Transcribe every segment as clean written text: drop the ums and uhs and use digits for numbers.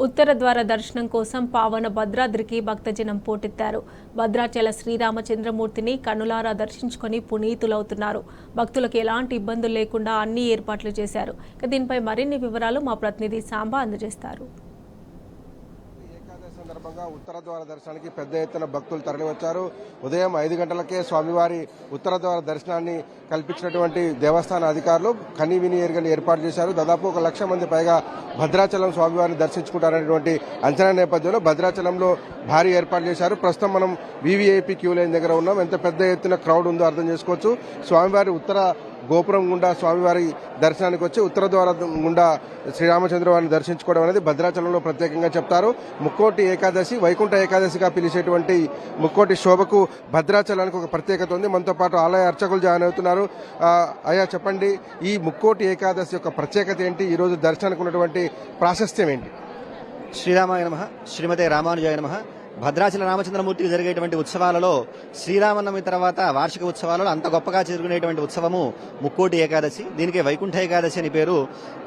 ఉత్తర ద్వార దర్శనం కోసం పావన భద్రాద్రికి భక్తజనం పోటెత్తారు. భద్రాచల శ్రీరామచంద్రమూర్తిని కన్నులారా దర్శించుకొని పునీతులవుతున్నారు. భక్తులకు ఎలాంటి ఇబ్బందులు లేకుండా అన్ని ఏర్పాట్లు చేశారు. దీనిపై మరిన్ని వివరాలు మా ప్రతినిధి సాంబా అందజేస్తారు. సందర్భంగా ఉత్తర ద్వార దర్శనానికి పెద్ద ఎత్తున భక్తులు తరలివచ్చారు. ఉదయం 5 గంటలకే స్వామివారి ఉత్తర ద్వార దర్శనాన్ని కల్పించినటువంటి దేవస్థాన అధికారులు కనీవిని ఎరుగని ఏర్పాటు చేశారు. దాదాపు 1 లక్ష మంది పైగా భద్రాచలం స్వామివారిని దర్శించుకుంటారనేటువంటి అంచనా నేపథ్యంలో భద్రాచలంలో భారీ ఏర్పాటు చేశారు. ప్రస్తుతం మనం వీవీఐపీ క్యూ లైన్ దగ్గర ఉన్నాం. ఎంత పెద్ద ఎత్తున క్రౌడ్ ఉందో అర్థం చేసుకోవచ్చు. స్వామివారి ఉత్తర గోపురం గుండా స్వామివారి దర్శనానికి వచ్చి ఉత్తర ద్వారం గుండా శ్రీరామచంద్ర వారిని దర్శించుకోవడం అనేది భద్రాచలంలో ప్రత్యేకంగా చెప్తారు. ముక్కోటి ఏకాదశి, వైకుంఠ ఏకాదశిగా పిలిచేటువంటి ముక్కోటి శోభకు భద్రాచలానికి ఒక ప్రత్యేకత ఉంది. మనతో పాటు ఆలయ అర్చకులు జాయిన్ అవుతున్నారు. అయ్యా చెప్పండి, ఈ ముక్కోటి ఏకాదశి యొక్క ప్రత్యేకత ఏంటి? ఈ రోజు దర్శనానికి ఉన్నటువంటి ప్రాశస్త్యం ఏంటి? శ్రీరామాయ నమః, శ్రీమతే రామానుజాయ నమః. భద్రాచల రామచంద్రమూర్తికి జరిగేటువంటి ఉత్సవాలలో శ్రీరామనవమి తర్వాత వార్షిక ఉత్సవాలలో అంత గొప్పగా జరుగుకునేటువంటి ఉత్సవము ముక్కోటి ఏకాదశి. దీనికి వైకుంఠ ఏకాదశి అని పేరు.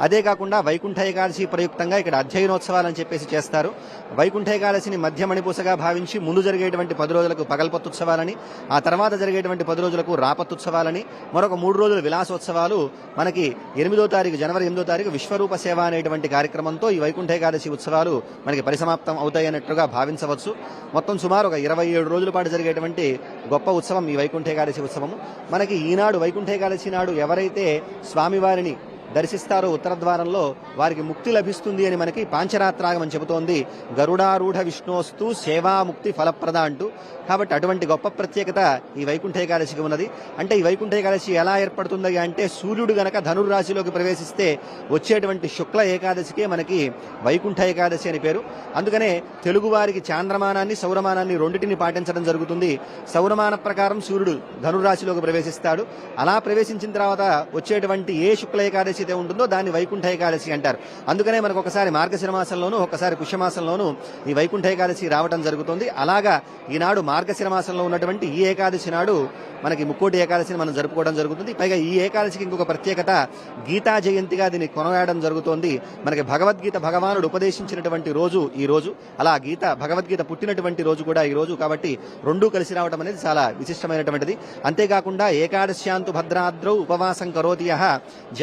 అదే కాకుండా వైకుంఠ ఏకాదశి ప్రయుక్తంగా ఇక్కడ అధ్యయనోత్సవాలని చెప్పేసి చేస్తారు. వైకుంఠ ఏకాదశిని మధ్య మణిపూసగా భావించి ముందు జరిగేటువంటి 10 రోజులకు పగల్పత్తుత్సవాలని, ఆ తర్వాత జరిగేటువంటి 10 రోజులకు రాపత్తుత్సవాలని, మరొక 3 రోజుల విలాసోత్సవాలు మనకి 8వ తారీఖు, జనవరి 8వ తారీఖు విశ్వరూప సేవ అనేటువంటి కార్యక్రమంతో ఈ వైకుంఠ ఏకాదశి ఉత్సవాలు మనకి పరిసమాప్తం అవుతాయన్నట్లుగా భావించవచ్చు. మొత్తం సుమారు ఒక 27 రోజుల పాటు జరిగేటువంటి గొప్ప ఉత్సవం ఈ వైకుంఠ ఏకాదశి ఉత్సవము. మనకి ఈనాడు వైకుంఠ ఏకాదశి నాడు ఎవరైతే స్వామివారిని దర్శిస్తారో ఉత్తర ద్వారంలో వారికి ముక్తి లభిస్తుంది అని మనకి పాంచరాత్రాగమం చెబుతోంది. గరుడారూఢ విష్ణోస్తు సేవాముక్తి ఫలప్రద అంటూ. కాబట్టి అటువంటి గొప్ప ప్రత్యేకత ఈ వైకుంఠ ఏకాదశికి ఉన్నది. అంటే ఈ వైకుంఠ ఏకాదశి ఎలా ఏర్పడుతుంది అంటే సూర్యుడు గనక ధనుర్రాశిలోకి ప్రవేశిస్తే వచ్చేటువంటి శుక్ల ఏకాదశికే మనకి వైకుంఠ ఏకాదశి అని పేరు. అందుకనే తెలుగు వారికి చాంద్రమానాన్ని సౌరమానాన్ని రెండింటిని పాటించడం జరుగుతుంది. సౌరమాన ప్రకారం సూర్యుడు ధనుర్రాశిలోకి ప్రవేశిస్తాడు. అలా ప్రవేశించిన తర్వాత వచ్చేటువంటి ఏ శుక్ల ఏకాదశి అయితే ఉంటుందో దాన్ని వైకుంఠ ఏకాదశి అంటారు. అందుకనే మనకు ఒకసారి మార్గశిర మాసంలోనూ ఒకసారి పుష్యమాసంలోనూ ఈ వైకుంఠ ఏకాదశి రావడం జరుగుతుంది. అలాగా ఈనాడు మార్గశిర మాసంలో ఉన్నటువంటి ఈ ఏకాదశి నాడు మనకి ముక్కోటి ఏకాదశిని మనం జరుపుకోవడం జరుగుతుంది. పైగా ఈ ఏకాదశికి ఇంకొక ప్రత్యేకత, గీతా జయంతిగా దీన్ని కొనవేయడం జరుగుతోంది. మనకి భగవద్గీత భగవానుడు ఉపదేశించినటువంటి రోజు ఈ రోజు, అలా భగవద్గీత పుట్టినటువంటి రోజు కూడా ఈ రోజు. కాబట్టి రెండూ కలిసి రావడం అనేది చాలా విశిష్టమైనటువంటిది. అంతేకాకుండా ఏకాదశ్యాంతు భద్రాద్రౌ ఉపవాసం కరోతి యః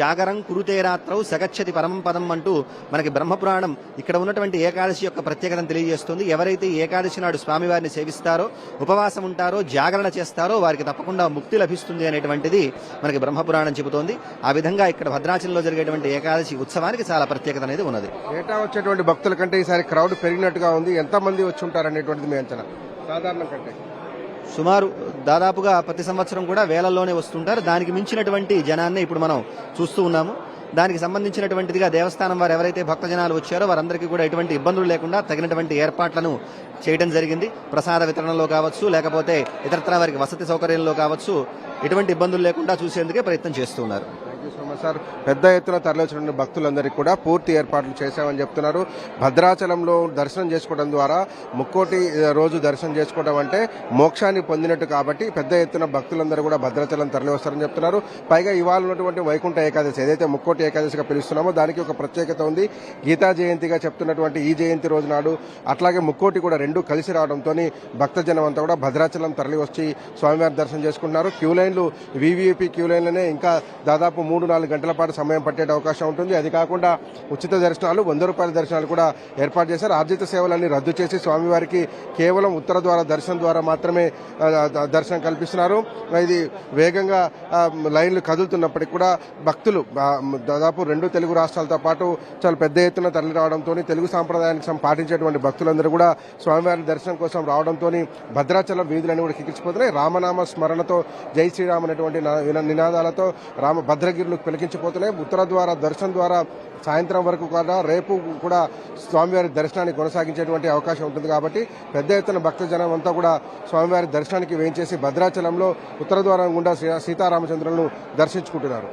జాగరం కురుతే రాత్రౌ సగచ్చతి పరమం పదం అంటూ మనకి బ్రహ్మపురాణం ఇక్కడ ఉన్నటువంటి ఏకాదశి యొక్క ప్రత్యేకతను తెలియజేస్తుంది. ఎవరైతే ఈ ఏకాదశి నాడు స్వామివారిని సేవిస్తారో, ఉపవాసం ఉంటారో, జాగరణ చేస్తారో వారికి తప్పకుండా ముక్తి లభిస్తుంది అనేటువంటిది మనకి బ్రహ్మపురాణం చెబుతోంది. ఆ విధంగా ఇక్కడ భద్రాచలంలో జరిగేటువంటి ఏకాదశి ఉత్సవానికి చాలా ప్రత్యేకత అనేది ఉన్నది. ఏటా వచ్చేటువంటి భక్తుల కంటే ఈసారి క్రౌడ్ పెరిగినట్టుగా ఉంది. ఎంతమంది వచ్చి ఉంటారు అనేటువంటిది మీ అంచనా? సాధారణ కంటే సుమారు దాదాపుగా ప్రతి సంవత్సరం కూడా వేలల్లోనే వస్తుంటారు. దానికి మించినటువంటి జనాన్ని ఇప్పుడు మనం చూస్తూ ఉన్నాము. దానికి సంబంధించినటువంటిదిగా దేవస్థానం వారు ఎవరైతే భక్తజనాలు వచ్చారో వారందరికీ కూడా ఎటువంటి ఇబ్బందులు లేకుండా తగినటువంటి ఏర్పాట్లను చేయడం జరిగింది. ప్రసాద వితరణలో కావచ్చు, లేకపోతే ఇతరత్ర వారికి వసతి సౌకర్యంలో కావచ్చు, ఎటువంటి ఇబ్బందులు లేకుండా చూసేందుకే ప్రయత్నం చేస్తున్నారు. సార్, పెద్ద ఎత్తున తరలివచ్చిన భక్తులందరికీ కూడా పూర్తి ఏర్పాట్లు చేశామని చెప్తున్నారు. భద్రాచలంలో దర్శనం చేసుకోవడం ద్వారా ముక్కోటి రోజు దర్శనం చేసుకోవడం అంటే మోక్షాన్ని పొందినట్టు. కాబట్టి పెద్ద ఎత్తున భక్తులందరూ కూడా భద్రాచలం తరలివస్తారని చెప్తున్నారు. పైగా ఇవాళ ఉన్నటువంటి వైకుంఠ ఏకాదశి ఏదైతే ముక్కోటి ఏకాదశిగా పిలుస్తున్నామో దానికి ఒక ప్రత్యేకత ఉంది. గీతా జయంతిగా చెప్తున్నటువంటి ఈ జయంతి రోజు నాడు అట్లాగే ముక్కోటి కూడా రెండు కలిసి రావడంతో భక్తజనం అంతా కూడా భద్రాచలం తరలి వచ్చి స్వామివారి దర్శనం చేసుకుంటున్నారు. క్యూ లైన్లు వీవీఐపీ క్యూ లైన్లనే ఇంకా దాదాపు 3-4 గంటల పాటు సమయం పట్టే అవకాశం ఉంటుంది. అది కాకుండా ఉచిత దర్శనాలు, ₹100 దర్శనాలు కూడా ఏర్పాటు చేశారు. ఆర్జిత సేవలన్నీ రద్దు చేసి స్వామివారికి కేవలం ఉత్తర ద్వార దర్శనం ద్వారా మాత్రమే దర్శనం కల్పిస్తున్నారు. ఇది వేగంగా లైన్లు కదులుతున్నప్పటికీ కూడా భక్తులు దాదాపు 2 తెలుగు రాష్ట్రాలతో పాటు చాలా పెద్ద ఎత్తున తరలి రావడంతో తెలుగు సాంప్రదాయానికి పాటించేటువంటి భక్తులందరూ కూడా స్వామివారి దర్శనం కోసం రావడంతో భద్రాచలం వీధులన్నీ కూడా కిక్కించిపోతున్నాయి. రామనామ స్మరణతో, జై శ్రీరామ్ అనేటువంటి నినాదాలతో భద్రగిరులు పెలికించిపోతున్నాయి. ఉత్తర ద్వార దర్శనం ద్వారా సాయంత్రం వరకు కూడా రేపు కూడా స్వామివారి దర్శనాన్ని కొనసాగించేటువంటి అవకాశం ఉంటుంది. కాబట్టి పెద్ద ఎత్తున భక్తజనం అంతా కూడా స్వామివారి దర్శనానికి వేయించేసి భద్రాచలంలో ఉత్తర ద్వారం గుండా సీతారామచంద్రులను దర్శించుకుంటున్నారు.